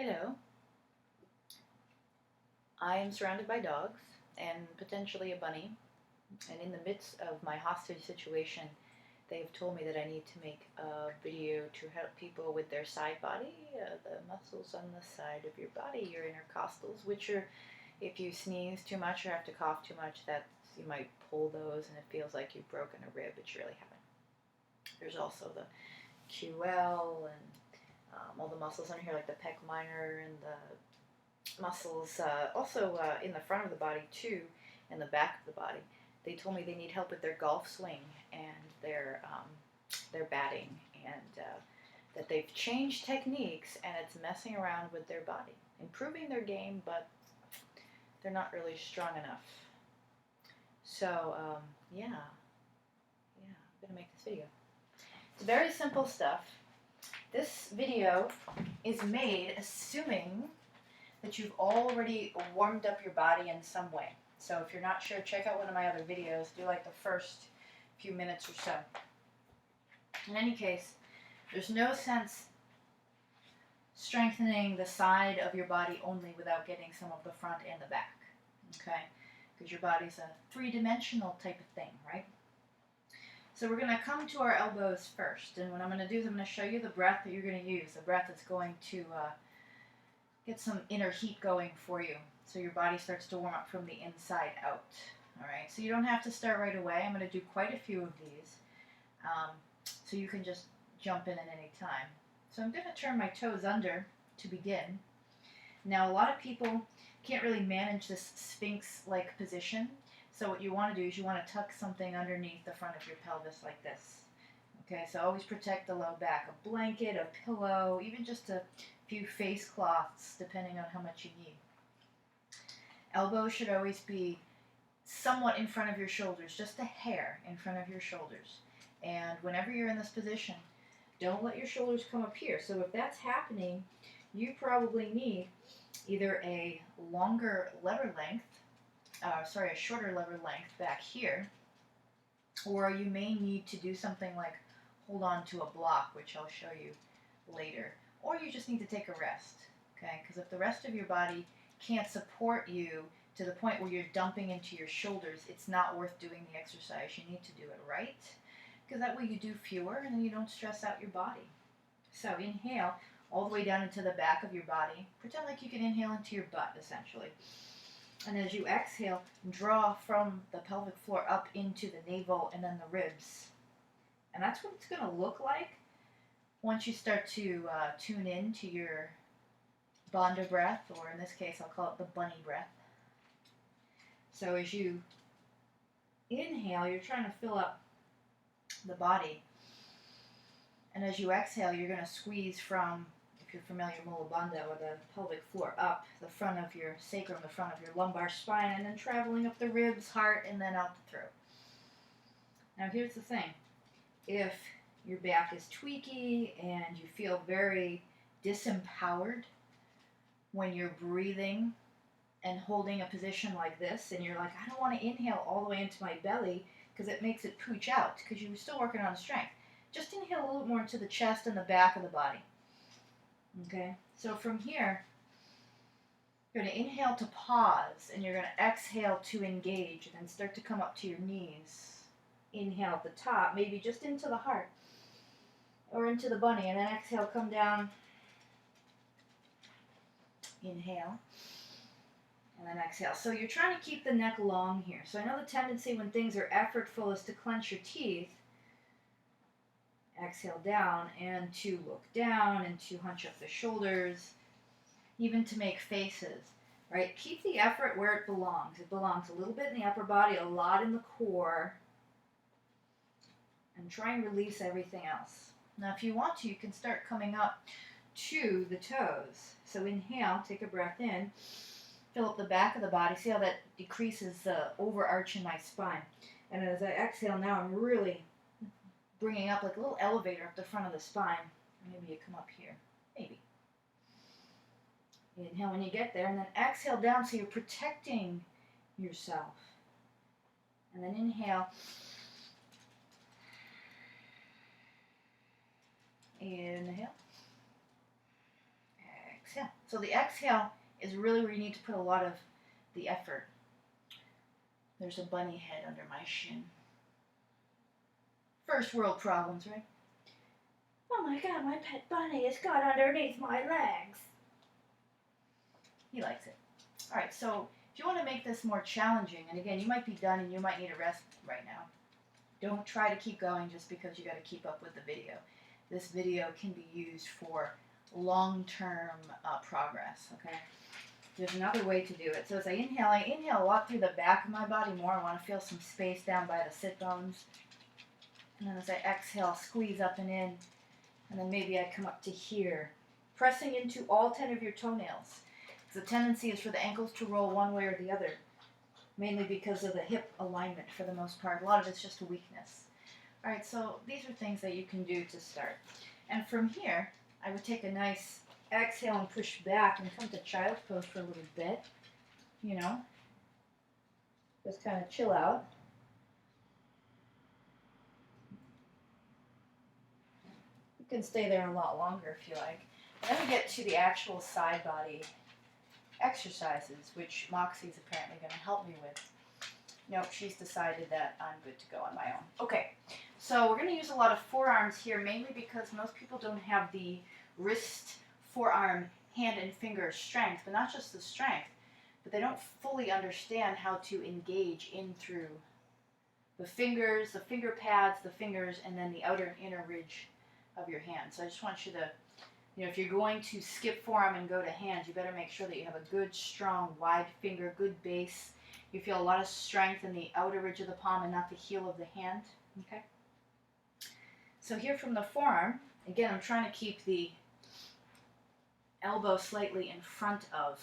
Hello. I am surrounded by dogs and potentially a bunny. And in the midst of my hostage situation, they've told me that I need to make a video to help people with their side body, the muscles on the side of your body, your intercostals, which are, if you sneeze too much or have to cough too much, you might pull those and it feels like you've broken a rib, but you really haven't. There's also the QL and all the muscles under here, like the pec minor and the muscles, also in the front of the body too, and the back of the body. They told me they need help with their golf swing and their batting, and that they've changed techniques and it's messing around with their body, improving their game, but they're not really strong enough. So yeah, I'm gonna make this video. It's very simple stuff. This video is made assuming that you've already warmed up your body in some way. So if you're not sure, check out one of my other videos. Do like the first few minutes or so. In any case, there's no sense strengthening the side of your body only without getting some of the front and the back. Okay? Because your body's a three-dimensional type of thing, right? So we're going to come to our elbows first. And what I'm going to do is I'm going to show you the breath that you're going to use. The breath that's going to get some inner heat going for you, so your body starts to warm up from the inside out. All right, so you don't have to start right away. I'm going to do quite a few of these, so you can just jump in at any time. So I'm going to turn my toes under to begin. Now, a lot of people can't really manage this sphinx-like position, so what you want to do is you want to tuck something underneath the front of your pelvis like this. Okay, so always protect the low back. A blanket, a pillow, even just a few face cloths, depending on how much you need. Elbows should always be somewhat in front of your shoulders, just a hair in front of your shoulders. And whenever you're in this position, don't let your shoulders come up here. So if that's happening, you probably need either a longer lever length, a shorter lever length back here, or you may need to do something like hold on to a block, which I'll show you later. Or you just need to take a rest, okay? Because if the rest of your body can't support you to the point where you're dumping into your shoulders, it's not worth doing the exercise. You need to do it right, because that way you do fewer and then you don't stress out your body. So inhale all the way down into the back of your body. Pretend like you can inhale into your butt, essentially. And as you exhale, draw from the pelvic floor up into the navel and then the ribs. And that's what it's going to look like once you start to tune in to your Bandha breath, or in this case I'll call it the bunny breath. So as you inhale, you're trying to fill up the body. And as you exhale, you're going to squeeze from, if you're familiar, Mula Bandha, or the pelvic floor, up the front of your sacrum, the front of your lumbar spine, and then traveling up the ribs, heart, and then out the throat. Now here's the thing. If your back is tweaky and you feel very disempowered when you're breathing and holding a position like this, and you're like, I don't want to inhale all the way into my belly because it makes it pooch out, because you're still working on strength. Just inhale a little more into the chest and the back of the body. Okay, so from here, you're going to inhale to pause, and you're going to exhale to engage, and then start to come up to your knees. Inhale at the top, maybe just into the heart or into the bunny, and then exhale, come down. Inhale, and then exhale. So you're trying to keep the neck long here. So I know the tendency when things are effortful is to clench your teeth. Exhale down, and to look down, and to hunch up the shoulders, even to make faces, right? Keep the effort where it belongs. It belongs a little bit in the upper body, a lot in the core, and try and release everything else. Now, if you want to, you can start coming up to the toes. So inhale, take a breath in, fill up the back of the body. See how that decreases the overarch in my spine. And as I exhale now, I'm really bringing up like a little elevator up the front of the spine. Maybe you come up here. Maybe. Inhale when you get there, and then exhale down so you're protecting yourself. And then inhale. Inhale. exhale. So the exhale is really where you need to put a lot of the effort. There's a bunny head under my shin. First world problems, right? Oh my god, my pet bunny has got underneath my legs. He likes it. All right, so if you want to make this more challenging, and again, you might be done and you might need a rest right now. Don't try to keep going just because you got to keep up with the video. This video can be used for long-term progress, okay? There's another way to do it. So as I inhale a lot through the back of my body more. I want to feel some space down by the sit bones. And then as I exhale, squeeze up and in. And then maybe I come up to here, pressing into all 10 of your toenails. The tendency is for the ankles to roll one way or the other, mainly because of the hip alignment for the most part. A lot of it's just a weakness. All right, so these are things that you can do to start. And from here, I would take a nice exhale and push back and come to child's pose for a little bit. You know, just kind of chill out. You can stay there a lot longer if you like. And then we get to the actual side body exercises, which Moxie's apparently going to help me with. Nope, she's decided that I'm good to go on my own. Okay, so we're going to use a lot of forearms here, mainly because most people don't have the wrist, forearm, hand, and finger strength, but not just the strength, but they don't fully understand how to engage in through the fingers, the finger pads, the fingers, and then the outer and inner ridge of your hand. So I just want you to, if you're going to skip forearm and go to hands, you better make sure that you have a good, strong, wide finger, good base. You feel a lot of strength in the outer ridge of the palm and not the heel of the hand. Okay. So here from the forearm, again, I'm trying to keep the elbow slightly in front of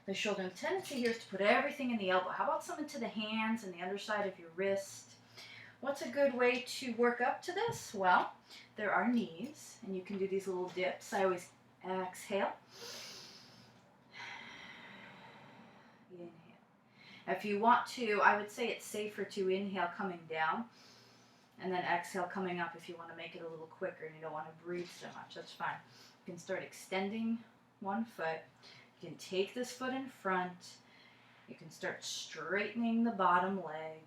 the shoulder. And the tendency here is to put everything in the elbow. How about some into the hands and the underside of your wrist? What's a good way to work up to this? Well, there are knees, and you can do these little dips. I always exhale. Inhale. If you want to, I would say it's safer to inhale coming down, and then exhale coming up if you want to make it a little quicker and you don't want to breathe so much. That's fine. You can start extending one foot. You can take this foot in front. You can start straightening the bottom leg.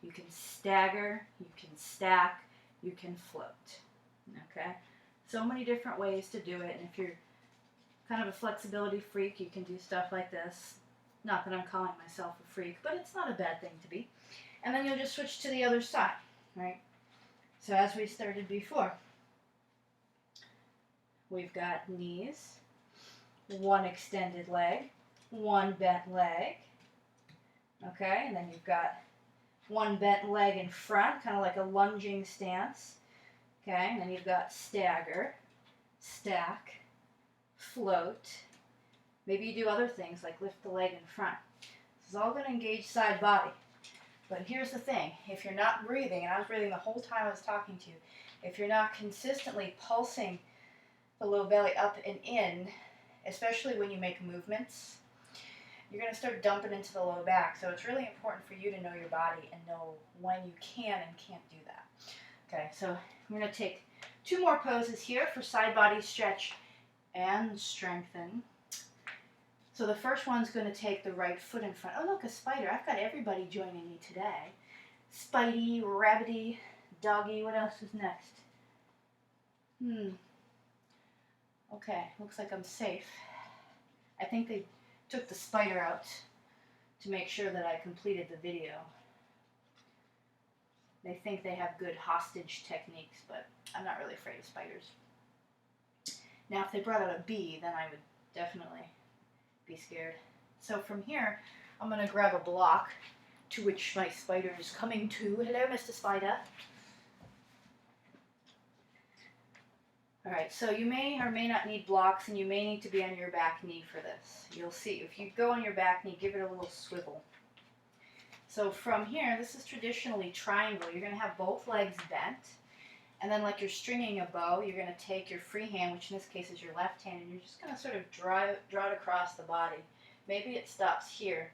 You can stagger, you can stack, you can float, okay? So many different ways to do it, and if you're kind of a flexibility freak, you can do stuff like this. Not that I'm calling myself a freak, but it's not a bad thing to be. And then you'll just switch to the other side, right? So as we started before, we've got knees, one extended leg, one bent leg, okay? And then you've got one bent leg in front, kind of like a lunging stance. Okay, and then you've got stagger, stack, float. Maybe you do other things like lift the leg in front. This is all going to engage side body. But here's the thing. If you're not breathing, and I was breathing the whole time I was talking to you, if you're not consistently pulsing the low belly up and in, especially when you make movements, you're going to start dumping into the low back. So it's really important for you to know your body and know when you can and can't do that. Okay, so I'm going to take 2 more poses here for side body stretch and strengthen. So the first one's going to take the right foot in front. Oh, look, a spider. I've got everybody joining me today. Spidey, rabbity, doggy. What else is next? Okay, looks like I'm safe. I think they took the spider out to make sure that I completed the video. They think they have good hostage techniques, but I'm not really afraid of spiders. Now, if they brought out a bee, then I would definitely be scared. So from here, I'm going to grab a block to which my spider is coming to. Hello, Mr. Spider. Alright, so you may or may not need blocks, and you may need to be on your back knee for this. You'll see. If you go on your back knee, give it a little swivel. So from here, this is traditionally triangle. You're going to have both legs bent, and then like you're stringing a bow, you're going to take your free hand, which in this case is your left hand, and you're just going to sort of draw it across the body. Maybe it stops here.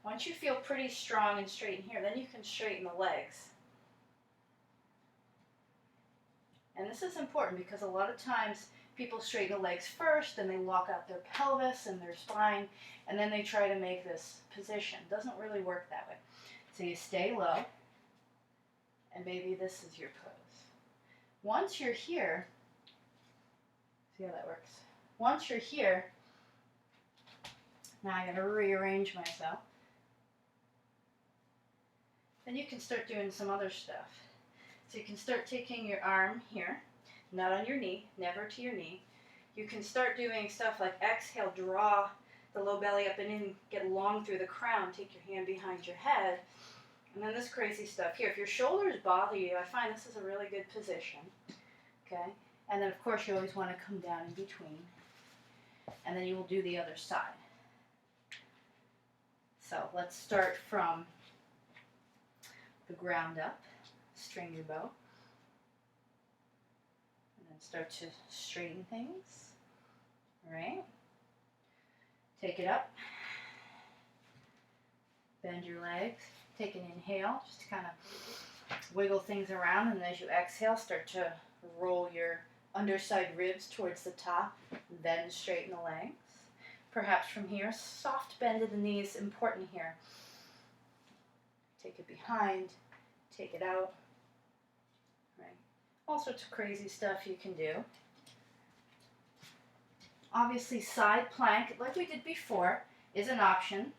Once you feel pretty strong and straight in here, then you can straighten the legs. And this is important because a lot of times People straighten the legs first, then they lock out their pelvis and their spine, and then they try to make this position. It doesn't really work that way. So you stay low, and maybe this is your pose. Once you're here, see how that works? Once you're here, now I gotta rearrange myself. Then you can start doing some other stuff. So you can start taking your arm here, not on your knee, never to your knee. You can start doing stuff like exhale, draw the low belly up and in, get long through the crown, take your hand behind your head. And then this crazy stuff here. If your shoulders bother you, I find this is a really good position. Okay? And then of course you always want to come down in between. And then you will do the other side. So let's start from the ground up. String your bow. And then start to straighten things. Alright? Take it up. Bend your legs. Take an inhale, just to kind of wiggle things around, and as you exhale, start to roll your underside ribs towards the top, then straighten the legs. Perhaps from here, soft bend of the knees, important here. Take it behind, take it out. Right? All sorts of crazy stuff you can do. Obviously, side plank, like we did before, is an option.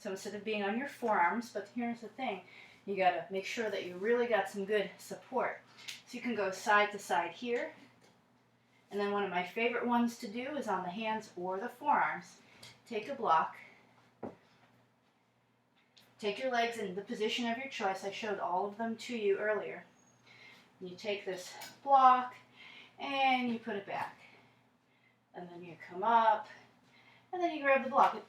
So instead of being on your forearms, but here's the thing, you gotta make sure that you really got some good support. So you can go side to side here. And then one of my favorite ones to do is on the hands or the forearms. Take a block. Take your legs in the position of your choice. I showed all of them to you earlier. You take this block and you put it back. And then you come up and then you grab the block. It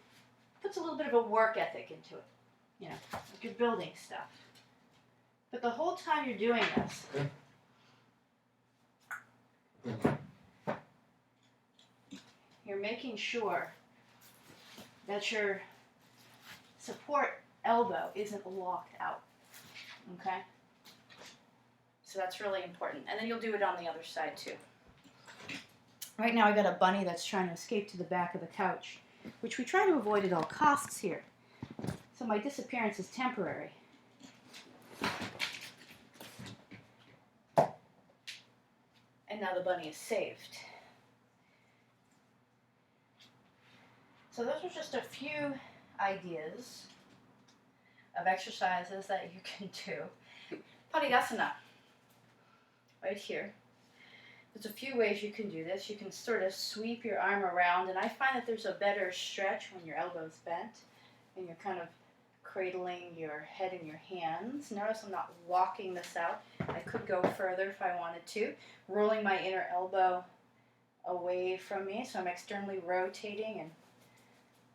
puts a little bit of a work ethic into it. You know, like you're building stuff. But the whole time you're doing this, you're making sure that your support elbow isn't locked out. Okay? So that's really important. And then you'll do it on the other side too. Right now I got a bunny that's trying to escape to the back of the couch, which we try to avoid at all costs here. So my disappearance is temporary. And now the bunny is saved. So those are just a few ideas of exercises that you can do. Padidasana, right here. There's a few ways you can do this. You can sort of sweep your arm around, and I find that there's a better stretch when your elbow's bent and you're kind of cradling your head in your hands. Notice I'm not walking this out. I could go further if I wanted to. Rolling my inner elbow away from me, so I'm externally rotating and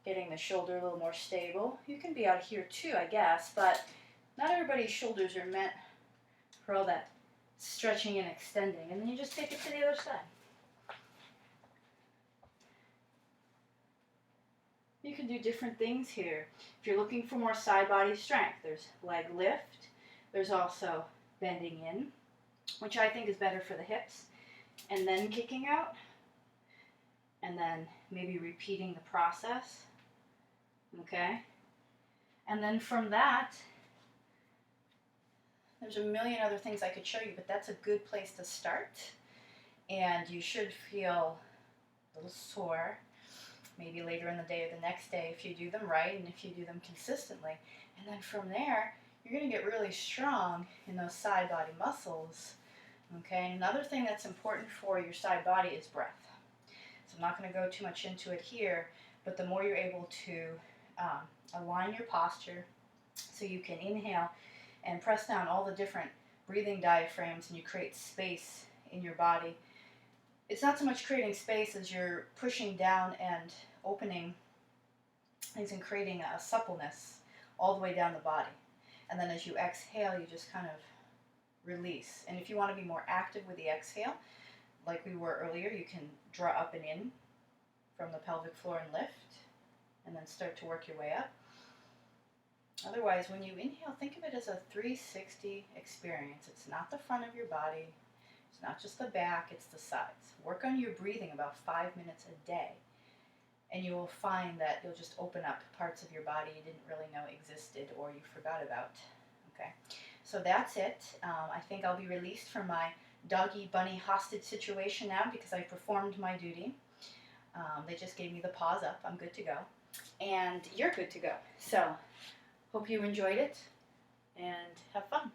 getting the shoulder a little more stable. You can be out here too, I guess, but not everybody's shoulders are meant for all that stretching and extending. And then you just take it to the other side. You can do different things here. If you're looking for more side body strength, there's leg lift. There's also bending in, which I think is better for the hips, and then kicking out, and then maybe repeating the process. Okay? And then from that, there's a million other things I could show you, but that's a good place to start. And you should feel a little sore, maybe later in the day or the next day if you do them right and if you do them consistently. And then from there, you're going to get really strong in those side body muscles. Okay? And another thing that's important for your side body is breath. So I'm not going to go too much into it here, but the more you're able to align your posture so you can inhale and press down all the different breathing diaphragms and you create space in your body. It's not so much creating space as you're pushing down and opening things and creating a suppleness all the way down the body. And then as you exhale, you just kind of release. And if you want to be more active with the exhale, like we were earlier, you can draw up and in from the pelvic floor and lift, and then start to work your way up. Otherwise, when you inhale, think of it as a 360 experience. It's not the front of your body. It's not just the back, it's the sides. Work on your breathing about 5 minutes a day, and you will find that you'll just open up parts of your body you didn't really know existed or you forgot about. Okay, so that's it. I think I'll be released from my doggy bunny hostage situation now because I performed my duty. They just gave me the paws up. I'm good to go. And you're good to go. So, hope you enjoyed it and have fun.